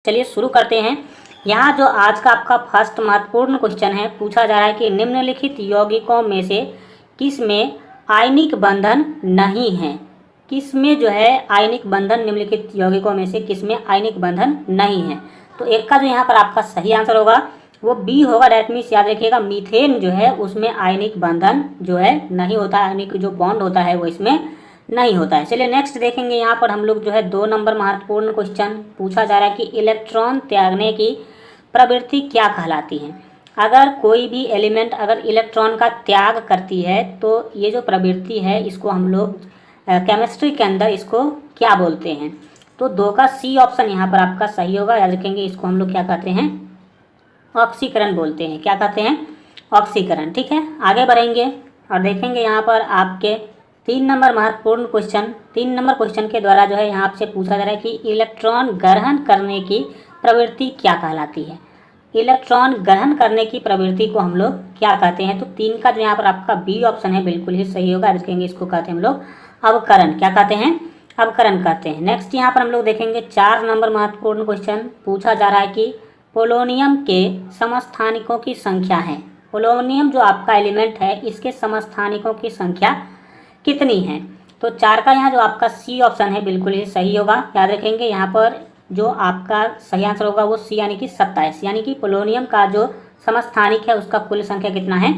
चलिए शुरू करते हैं। यहाँ जो आज का आपका फर्स्ट महत्वपूर्ण क्वेश्चन है, पूछा जा रहा है कि निम्नलिखित यौगिकों में से किस में आयनिक बंधन नहीं है। किस में जो है आयनिक बंधन, निम्नलिखित यौगिकों में से किस में आयनिक बंधन नहीं है। तो एक का जो यहाँ पर आपका सही आंसर होगा वो बी होगा। डैट मीन्स याद रखिएगा मीथेन जो है उसमें आयनिक बंधन जो है नहीं होता है, आयनिक जो बॉन्ड होता है वो इसमें नहीं होता है। चलिए नेक्स्ट देखेंगे। यहाँ पर हम लोग जो है 2 नंबर महत्वपूर्ण क्वेश्चन पूछा जा रहा है कि इलेक्ट्रॉन त्यागने की प्रवृत्ति क्या कहलाती है। अगर कोई भी एलिमेंट अगर इलेक्ट्रॉन का त्याग करती है तो ये जो प्रवृत्ति है इसको हम लोग केमिस्ट्री के अंदर इसको क्या बोलते हैं। तो 2 का सी ऑप्शन यहाँ पर आपका सही होगा। याद रखेंगे इसको हम लोग क्या कहते हैं, ऑक्सीकरण बोलते हैं। क्या कहते हैं, ऑक्सीकरण। ठीक है, आगे बढ़ेंगे और देखेंगे यहाँ पर आपके 3 नंबर महत्वपूर्ण क्वेश्चन। 3 नंबर क्वेश्चन के द्वारा जो है यहाँ आपसे पूछा जा रहा है कि इलेक्ट्रॉन ग्रहण करने की प्रवृत्ति क्या कहलाती है। इलेक्ट्रॉन ग्रहण करने की प्रवृत्ति को हम लोग क्या कहते हैं। तो 3 का जो यहाँ पर आपका बी ऑप्शन है बिल्कुल ही सही होगा। देखेंगे इसको कहते हैं हम लोग अवकरण। क्या कहते हैं, अवकरण कहते हैं। नेक्स्ट यहाँ पर हम लोग देखेंगे 4 नंबर महत्वपूर्ण क्वेश्चन पूछा जा रहा है कि पोलोनियम के समस्थानिकों की संख्या है। पोलोनियम जो आपका एलिमेंट है इसके समस्थानिकों की संख्या कितनी है। तो 4 का यहाँ जो आपका सी ऑप्शन है बिल्कुल ही सही होगा। याद रखेंगे यहाँ पर जो आपका सही आंसर होगा वो सी यानी कि 27, यानी कि पोलोनियम का जो समस्थानिक है उसका कुल संख्या कितना है,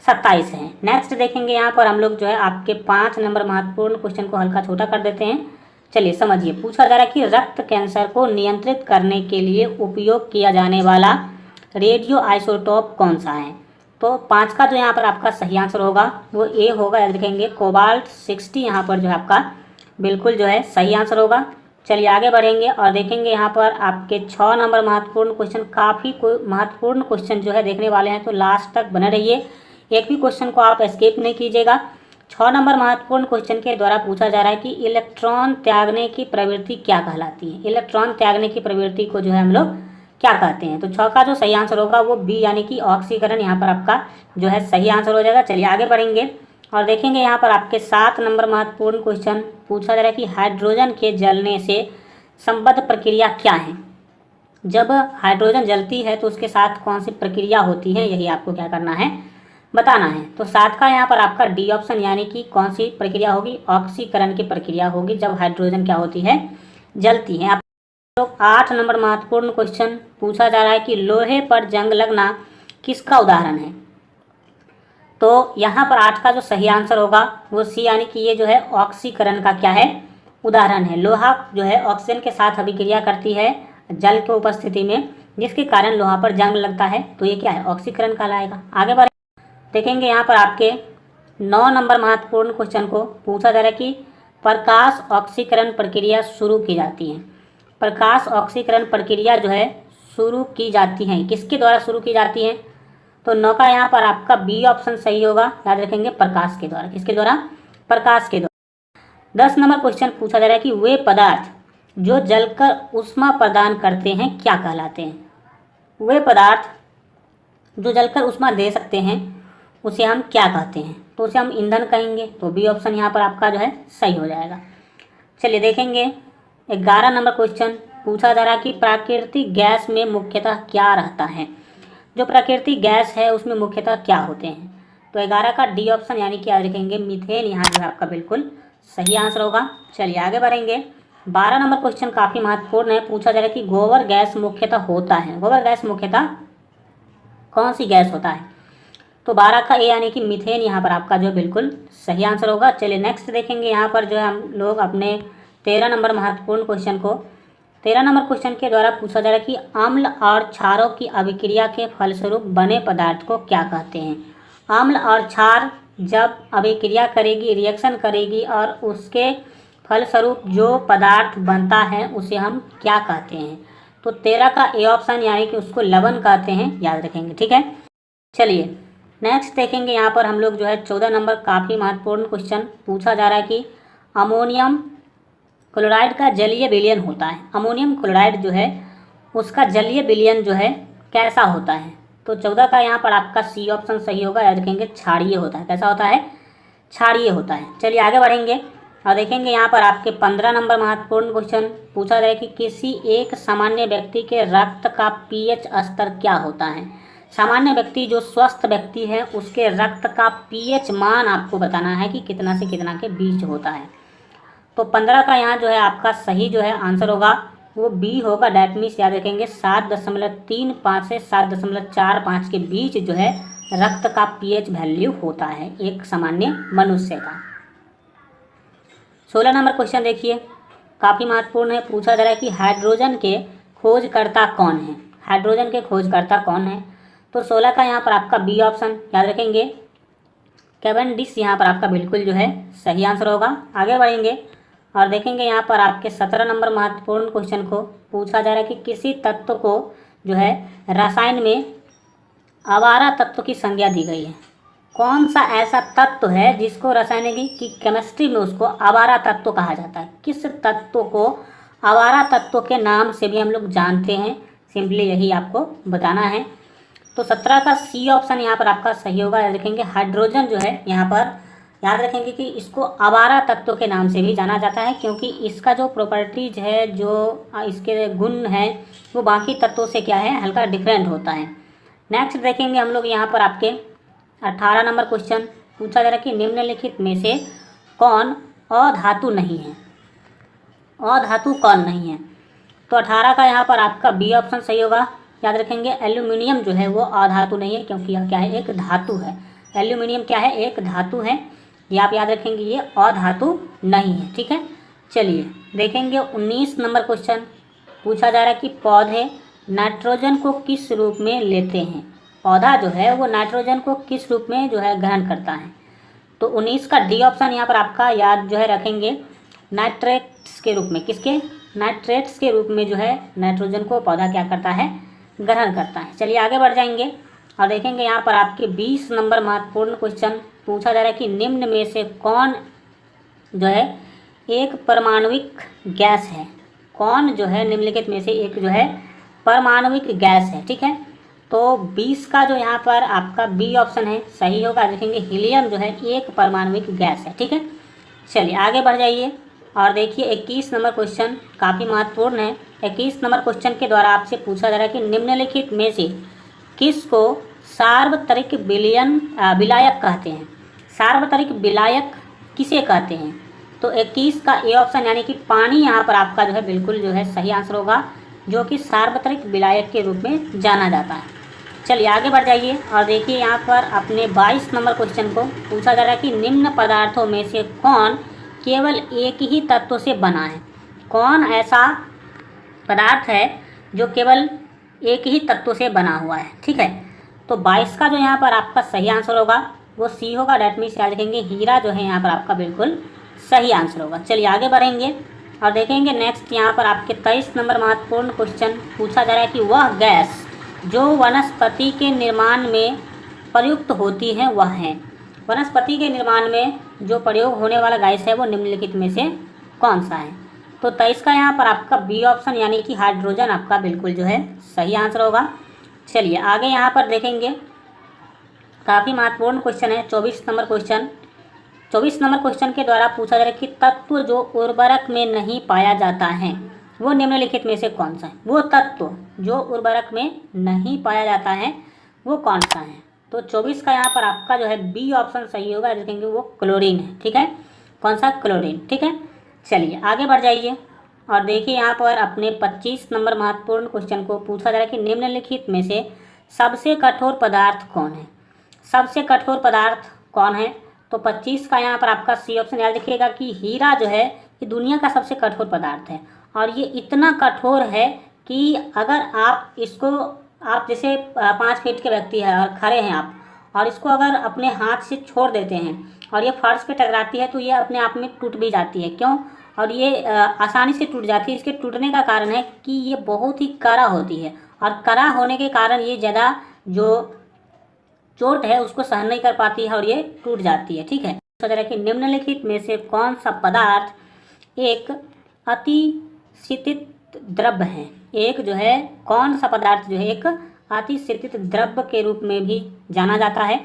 27 है। नेक्स्ट देखेंगे यहाँ पर हम लोग जो है आपके 5 नंबर महत्वपूर्ण क्वेश्चन को हल्का छोटा कर देते हैं। चलिए समझिए, पूछा जा रहा है कि रक्त कैंसर को नियंत्रित करने के लिए उपयोग किया जाने वाला रेडियो आइसोटोप कौन सा है। तो 5 का जो यहाँ पर आपका सही आंसर होगा वो ए होगा। याद रखेंगे कोबाल्ट 60 यहाँ पर जो है आपका बिल्कुल जो है सही आंसर होगा। चलिए आगे बढ़ेंगे और देखेंगे यहाँ पर आपके 6 नंबर महत्वपूर्ण क्वेश्चन। काफ़ी महत्वपूर्ण क्वेश्चन जो है देखने वाले हैं, तो लास्ट तक बने रहिए, एक भी क्वेश्चन को आप एस्केप नहीं कीजिएगा। 6 नंबर महत्वपूर्ण क्वेश्चन के द्वारा पूछा जा रहा है कि इलेक्ट्रॉन त्यागने की प्रवृत्ति क्या कहलाती है। इलेक्ट्रॉन त्यागने की प्रवृत्ति को जो है हम लोग क्या कहते हैं। तो 6 का जो सही आंसर होगा वो बी यानी कि ऑक्सीकरण यहाँ पर आपका जो है सही आंसर हो जाएगा। चलिए आगे बढ़ेंगे और देखेंगे यहाँ पर आपके 7 नंबर महत्वपूर्ण क्वेश्चन पूछा जा रहा है कि हाइड्रोजन के जलने से संबद्ध प्रक्रिया क्या है। जब हाइड्रोजन जलती है तो उसके साथ कौन सी प्रक्रिया होती है, यही आपको क्या करना है, बताना है। तो 7 का यहाँ पर आपका डी ऑप्शन यानी कि कौन सी प्रक्रिया होगी, ऑक्सीकरण की प्रक्रिया होगी जब हाइड्रोजन क्या होती है, जलती है। आप लोग 8 नंबर महत्वपूर्ण क्वेश्चन पूछा जा रहा है कि लोहे पर जंग लगना किसका उदाहरण है। तो यहाँ पर 8 का जो सही आंसर होगा वो सी यानी कि ये जो है ऑक्सीकरण का क्या है, उदाहरण है। लोहा जो है ऑक्सीजन के साथ अभिक्रिया करती है जल के उपस्थिति में, जिसके कारण लोहा पर जंग लगता है, तो ये क्या है, ऑक्सीकरण कहलाएगा। आगे बढ़े देखेंगे यहाँ पर आपके 9 नंबर महत्वपूर्ण क्वेश्चन को पूछा जा रहा है कि प्रकाश ऑक्सीकरण प्रक्रिया शुरू की जाती है। प्रकाश ऑक्सीकरण प्रक्रिया जो है शुरू की जाती है, किसके द्वारा शुरू की जाती है। तो 9 का यहाँ पर आपका बी ऑप्शन सही होगा। याद रखेंगे प्रकाश के द्वारा। किसके द्वारा, प्रकाश के द्वारा। 10 नंबर क्वेश्चन पूछा जा रहा है कि वे पदार्थ जो जलकर ऊष्मा प्रदान करते हैं क्या कहलाते हैं। वे पदार्थ जो जलकर ऊष्मा दे सकते हैं उसे हम क्या कहते हैं। तो उसे हम ईंधन कहेंगे। तो बी ऑप्शन यहाँ पर आपका जो है सही हो जाएगा। चलिए देखेंगे 11 नंबर क्वेश्चन पूछा जा रहा है कि प्राकृतिक गैस में मुख्यतः क्या रहता है। जो प्राकृतिक गैस है उसमें मुख्यतः क्या होते हैं। तो 11 का डी ऑप्शन यानी कि याद रखेंगे मीथेन यहाँ जो है आपका बिल्कुल सही आंसर होगा। चलिए आगे बढ़ेंगे। 12 नंबर क्वेश्चन काफ़ी महत्वपूर्ण है। पूछा जा रहा है कि गोबर गैस मुख्यतः होता है। गोबर गैस मुख्यतः कौन सी गैस होता है। तो 12 का ए यानी कि मीथेन यहाँ पर आपका जो बिल्कुल सही आंसर होगा। चलिए नेक्स्ट देखेंगे यहाँ पर जो है हम लोग अपने 13 नंबर महत्वपूर्ण क्वेश्चन को। 13 नंबर क्वेश्चन के द्वारा पूछा जा रहा है कि अम्ल और क्षारों की अभिक्रिया के फलस्वरूप बने पदार्थ को क्या कहते हैं। अम्ल और क्षार जब अभिक्रिया करेगी, रिएक्शन करेगी और उसके फलस्वरूप जो पदार्थ बनता है उसे हम क्या कहते हैं। तो 13 का ए ऑप्शन यानी कि उसको लवण कहते हैं। याद रखेंगे, ठीक है। चलिए नेक्स्ट देखेंगे यहाँ पर हम लोग जो है 14 नंबर काफ़ी महत्वपूर्ण क्वेश्चन पूछा जा रहा है कि अमोनियम क्लोराइड का जलीय विलयन होता है। अमोनियम क्लोराइड जो है उसका जलीय विलयन जो है कैसा होता है। तो 14 का यहाँ पर आपका सी ऑप्शन सही होगा। याद रखेंगे क्षारीय होता है। कैसा होता है, क्षारीय होता है। चलिए आगे बढ़ेंगे और देखेंगे यहाँ पर आपके 15 नंबर महत्वपूर्ण क्वेश्चन पूछा जाए कि किसी एक सामान्य व्यक्ति के रक्त का पीएच स्तर क्या होता है। सामान्य व्यक्ति जो स्वस्थ व्यक्ति है उसके रक्त का पीएच मान आपको बताना है कि कितना से कितना के बीच होता है। तो 15 का यहाँ जो है आपका सही जो है आंसर होगा वो बी होगा। डैट मीन्स याद रखेंगे 7.35 से 7.45 के बीच जो है रक्त का पीएच वैल्यू होता है एक सामान्य मनुष्य का। 16 नंबर क्वेश्चन देखिए, काफ़ी महत्वपूर्ण है। पूछा जा रहा है कि हाइड्रोजन के खोजकर्ता कौन है। हाइड्रोजन के खोजकर्ता कौन है। तो 16 का यहाँ पर आपका बी ऑप्शन याद रखेंगे कैवेंडिश यहाँ पर आपका बिल्कुल जो है सही आंसर होगा। आगे बढ़ेंगे और देखेंगे यहाँ पर आपके 17 नंबर महत्वपूर्ण क्वेश्चन को पूछा जा रहा है कि किसी तत्व को जो है रसायन में आवारा तत्व की संज्ञा दी गई है। कौन सा ऐसा तत्व है जिसको रसायन की केमिस्ट्री में उसको आवारा तत्व कहा जाता है। किस तत्व को आवारा तत्व के नाम से भी हम लोग जानते हैं, सिंपली यही आपको बताना है। तो 17 का सी ऑप्शन यहाँ पर आपका सही होगा। याद रखेंगे हाइड्रोजन जो है यहाँ पर याद रखेंगे कि इसको आवारा तत्व के नाम से भी जाना जाता है क्योंकि इसका जो प्रॉपर्टीज है, जो इसके गुण है वो बाकी तत्वों से क्या है हल्का डिफरेंट होता है। नेक्स्ट देखेंगे हम लोग यहाँ पर आपके 18 नंबर क्वेश्चन पूछा जा रहा है कि निम्नलिखित में से कौन अधातु नहीं है। अधातु कौन नहीं है। तो 18 का यहाँ पर आपका बी ऑप्शन सही होगा। याद रखेंगे एल्यूमिनियम जो है वो अधातु नहीं है क्योंकि यह क्या है एक धातु है। एल्यूमिनियम क्या है एक धातु है, ये आप याद रखेंगे ये अधातु नहीं है। ठीक है, चलिए देखेंगे 19 नंबर क्वेश्चन पूछा जा रहा है कि पौधे नाइट्रोजन को किस रूप में लेते हैं। पौधा जो है वो नाइट्रोजन को किस रूप में जो है ग्रहण करता है। तो 19 का डी ऑप्शन यहाँ पर आपका याद जो है रखेंगे नाइट्रेट्स के रूप में। किसके? नाइट्रेट्स के रूप में जो है नाइट्रोजन को पौधा क्या करता है ग्रहण करता है। चलिए आगे बढ़ जाएंगे और देखेंगे यहाँ पर आपके 20 नंबर महत्वपूर्ण क्वेश्चन पूछा जा रहा है कि निम्न में से कौन जो है एक परमाणविक गैस है। कौन जो है निम्नलिखित में से एक जो है परमाणविक गैस है। ठीक है, तो 20 का जो यहाँ पर आपका बी ऑप्शन है सही होगा। देखेंगे हीलियम जो है एक परमाणविक गैस है। ठीक है, चलिए आगे बढ़ जाइए और देखिए 21 नंबर क्वेश्चन काफ़ी महत्वपूर्ण है। 21 नंबर क्वेश्चन के द्वारा आपसे पूछा जा रहा है कि निम्नलिखित में से किसको सार्वत्रिक विलायक कहते हैं। सार्वत्रिक विलायक किसे कहते हैं। तो 21 का ए ऑप्शन यानी कि पानी यहाँ पर आपका जो है बिल्कुल जो है सही आंसर होगा, जो कि सार्वत्रिक विलायक के रूप में जाना जाता है। चलिए आगे बढ़ जाइए और देखिए यहाँ पर अपने 22 नंबर क्वेश्चन को पूछा जा रहा है कि निम्न पदार्थों में से कौन केवल एक ही तत्व से बना है। कौन ऐसा पदार्थ है जो केवल एक ही तत्व से बना हुआ है। ठीक है, तो 22 का जो यहाँ पर आपका सही आंसर होगा वो सी होगा। डैट मीन्स याद रखेंगे हीरा जो है यहाँ पर आपका बिल्कुल सही आंसर होगा। चलिए आगे बढ़ेंगे और देखेंगे नेक्स्ट यहाँ पर आपके 23 नंबर महत्वपूर्ण क्वेश्चन पूछा जा रहा है कि वह गैस जो वनस्पति के निर्माण में प्रयुक्त होती है वह है। वनस्पति के निर्माण में जो प्रयोग होने वाला गैस है वो निम्नलिखित में से कौन सा है। तो 23 का यहाँ पर आपका बी ऑप्शन यानी कि हाइड्रोजन आपका बिल्कुल जो है सही आंसर होगा। चलिए आगे यहाँ पर देखेंगे काफ़ी महत्वपूर्ण क्वेश्चन है 24 नंबर क्वेश्चन। 24 नंबर क्वेश्चन के द्वारा पूछा जा रहा है कि तत्व जो उर्वरक में नहीं पाया जाता है वो निम्नलिखित में से कौन सा है। वो तत्व जो उर्वरक में नहीं पाया जाता है वो कौन सा है। तो 24 का यहाँ पर आपका जो है बी ऑप्शन सही होगा। देखेंगे वो क्लोरीन है। ठीक है, कौन सा क्लोरीन। ठीक है, चलिए आगे बढ़ जाइए और देखिए यहाँ पर अपने 25 नंबर महत्वपूर्ण क्वेश्चन को पूछा जा रहा है कि निम्नलिखित में से सबसे कठोर पदार्थ कौन है। सबसे कठोर पदार्थ कौन है। तो 25 का यहाँ पर आपका सी ऑप्शन याद रखिएगा कि हीरा जो है ये दुनिया का सबसे कठोर पदार्थ है और ये इतना कठोर है कि अगर आप इसको आप जैसे 5 फीट के व्यक्ति है और खड़े हैं आप और इसको अगर अपने हाथ से छोड़ देते हैं और ये फर्श पे टकराती है तो ये अपने आप में टूट भी जाती है। क्यों? और ये आसानी से टूट जाती है। इसके टूटने का कारण है कि ये बहुत ही कड़ा होती है और कड़ा होने के कारण ये ज़्यादा जो चोट है उसको सहन नहीं कर पाती है और ये टूट जाती है। ठीक है, तो तरह कि निम्नलिखित में से कौन सा पदार्थ एक अतिशीतित द्रव्य है। एक जो है कौन सा पदार्थ जो है एक अतिशीतित द्रव्य के रूप में भी जाना जाता है।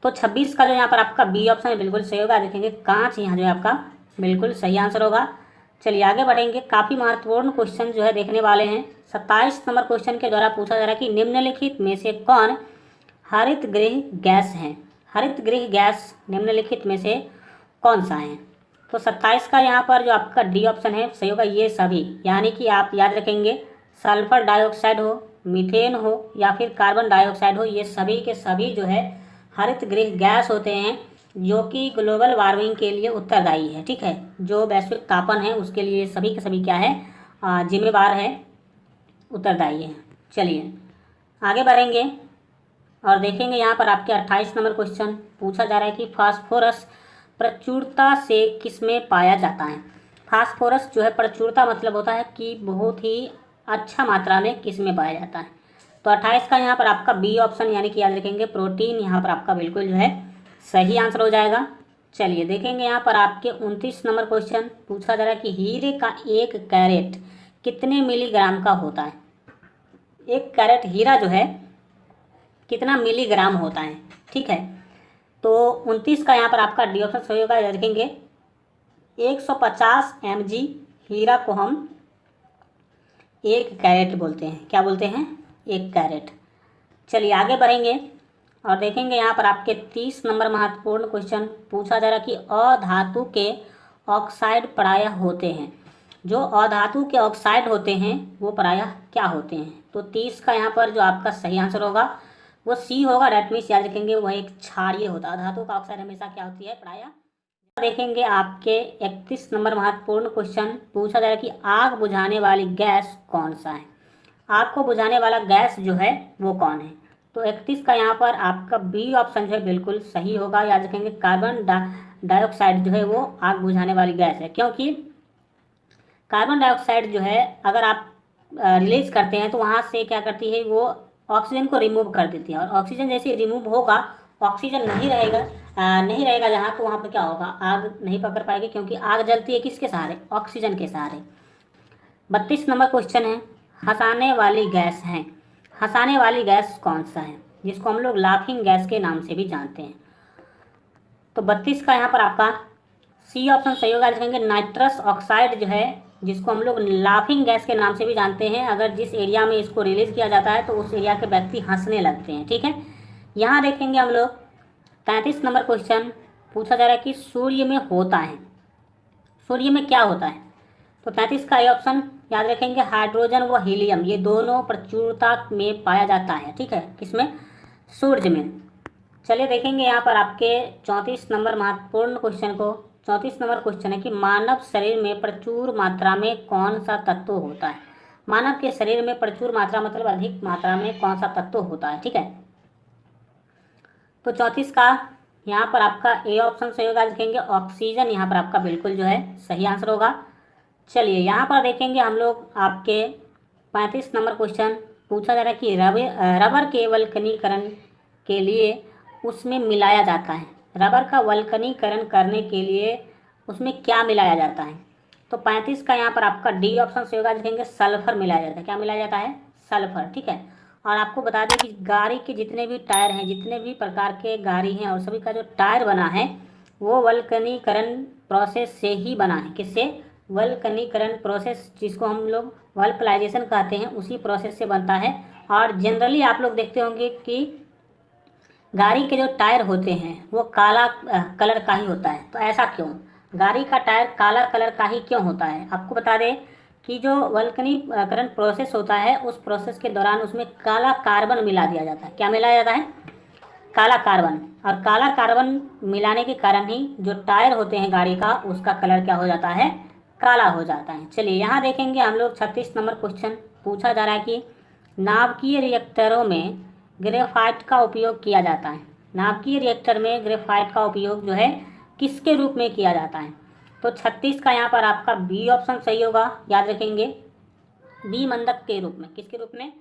तो 26 का जो यहाँ पर आपका बी ऑप्शन है बिल्कुल सही होगा। देखेंगे कांच यहाँ जो है आपका बिल्कुल सही आंसर होगा। चलिए आगे बढ़ेंगे, काफ़ी महत्वपूर्ण क्वेश्चन जो है देखने वाले हैं। 27 नंबर क्वेश्चन के द्वारा पूछा जा रहा है कि निम्नलिखित में से कौन हरित गृह गैस है। हरित गृह गैस निम्नलिखित में से कौन सा है। तो 27 का यहाँ पर जो आपका डी ऑप्शन है सही होगा, ये सभी, यानी कि आप याद रखेंगे सल्फर डाइऑक्साइड हो, मीथेन हो या फिर कार्बन डाइऑक्साइड हो, ये सभी के सभी जो है हरित गृह गैस होते हैं, जो कि ग्लोबल वार्मिंग के लिए उत्तरदायी है। ठीक है, जो वैश्विक तापन है उसके लिए सभी के सभी क्या है, जिम्मेवार है, उत्तरदायी है। चलिए आगे बढ़ेंगे और देखेंगे यहाँ पर आपके 28 नंबर क्वेश्चन पूछा जा रहा है कि फास्फोरस प्रचुरता से किसमें पाया जाता है। फास्फोरस जो है प्रचुरता मतलब होता है कि बहुत ही अच्छा मात्रा में किसमें पाया जाता है। तो 28 का यहाँ पर आपका बी ऑप्शन यानी कि याद रखेंगे प्रोटीन, यहाँ पर आपका बिल्कुल जो है सही आंसर हो जाएगा। चलिए देखेंगे यहाँ पर आपके 29 नंबर क्वेश्चन पूछा जा रहा है कि हीरे का 1 कैरेट कितने मिलीग्राम का होता है। 1 कैरेट हीरा जो है कितना मिलीग्राम होता है। ठीक है, तो 29 का यहाँ पर आपका डी ऑप्शन सही होगा। याद रखेंगे 150 mg हीरा को हम 1 कैरेट बोलते हैं। क्या बोलते हैं, 1 कैरेट। चलिए आगे बढ़ेंगे और देखेंगे यहाँ पर आपके 30 नंबर महत्वपूर्ण क्वेश्चन पूछा जा रहा है कि अधातु के ऑक्साइड प्रायः होते हैं। जो अधातु के ऑक्साइड होते हैं वो प्रायः क्या होते हैं। तो 30 का यहाँ पर जो आपका सही आंसर होगा वो सी होगा। डेट मीन्स याद रखेंगे वह एक क्षारीय होता है। धातु का ऑक्साइड हमेशा क्या होती है, प्रायः। देखेंगे आपके 31 नंबर महत्वपूर्ण क्वेश्चन पूछा जा रहा है कि आग बुझाने वाली गैस कौन सा है। आग को बुझाने वाला गैस जो है वो कौन है। तो 31 का यहाँ पर आपका बी ऑप्शन जो है बिल्कुल सही होगा। याद रखेंगे कार्बन डाइऑक्साइड जो है वो आग बुझाने वाली गैस है, क्योंकि कार्बन डाइऑक्साइड जो है अगर आप रिलीज करते हैं तो वहाँ से क्या करती है, वो ऑक्सीजन को रिमूव कर देती है। और ऑक्सीजन जैसे रिमूव होगा, ऑक्सीजन नहीं रहेगा जहाँ, तो वहाँ पर क्या होगा, आग नहीं पकड़ पाएगी, क्योंकि आग जलती है किसके सहारे, ऑक्सीजन के सहारे। 32 नंबर क्वेश्चन है हंसाने वाली गैस है। हंसाने वाली गैस कौन सा है, जिसको हम लोग लाफिंग गैस के नाम से भी जानते हैं। तो 32 का यहाँ पर आपका सी ऑप्शन सही होगा। लिखेंगे नाइट्रस ऑक्साइड जो है, जिसको हम लोग लाफिंग गैस के नाम से भी जानते हैं, अगर जिस एरिया में इसको रिलीज किया जाता है तो उस एरिया के व्यक्ति हंसने लगते हैं। ठीक है, यहाँ देखेंगे हम लोग 33 नंबर क्वेश्चन पूछा जा रहा है कि सूर्य में होता है, सूर्य में क्या होता है। तो 33 का ये ऑप्शन याद रखेंगे हाइड्रोजन व हीलियम, ये दोनों प्रचुरता में पाया जाता है। ठीक है, किसमें, सूर्य में। चलिए देखेंगे यहाँ पर आपके 34 नंबर महत्वपूर्ण क्वेश्चन को। 34 नंबर क्वेश्चन है कि मानव शरीर में प्रचुर मात्रा में कौन सा तत्व होता है। मानव के शरीर में प्रचुर मात्रा मतलब अधिक मात्रा में कौन सा तत्व होता है। ठीक है, तो 34 का यहाँ पर आपका ए ऑप्शन सही होगा। लिखेंगे ऑक्सीजन, यहाँ पर आपका बिल्कुल जो है सही आंसर होगा। चलिए यहाँ पर देखेंगे हम लोग आपके 35 नंबर क्वेश्चन पूछा जा रहा है कि रबर के वल्कनीकरण के लिए उसमें मिलाया जाता है। रबर का वल्कनीकरण करने के लिए उसमें क्या मिलाया जाता है। तो 35 का यहाँ पर आपका डी ऑप्शन सही होगा। लिखेंगे सल्फर मिलाया जाता है। क्या मिलाया जाता है, सल्फर। ठीक है, और आपको बता दें कि गाड़ी के जितने भी टायर हैं, जितने भी प्रकार के गाड़ी हैं और सभी का जो टायर बना है वो वल्कनीकरण प्रोसेस से ही बना है। किससे, वल्कनीकरण प्रोसेस, जिसको हम लोग वल्कलाइजेशन कहते हैं, उसी प्रोसेस से बनता है। और जनरली आप लोग देखते होंगे कि गाड़ी के जो टायर होते हैं वो काला कलर का ही होता है। तो ऐसा क्यों, गाड़ी का टायर काला कलर का ही क्यों होता है। आपको बता दें कि जो वल्कनीकरण प्रोसेस होता है उस प्रोसेस के दौरान उसमें काला कार्बन मिला दिया जाता है। क्या मिलाया जाता है, काला कार्बन। और काला कार्बन मिलाने के कारण ही जो टायर होते हैं गाड़ी का, उसका कलर क्या हो जाता है, काला हो जाता है। चलिए यहाँ देखेंगे हम लोग 36 नंबर क्वेश्चन पूछा जा रहा है कि नाभिकीय रिएक्टरों में ग्रेफाइट का उपयोग किया जाता है। नाभिकीय रिएक्टर में ग्रेफाइट का उपयोग जो है किसके रूप में किया जाता है। तो 36 का यहाँ पर आपका बी ऑप्शन सही होगा। याद रखेंगे बी मंदक के रूप में। किसके रूप में,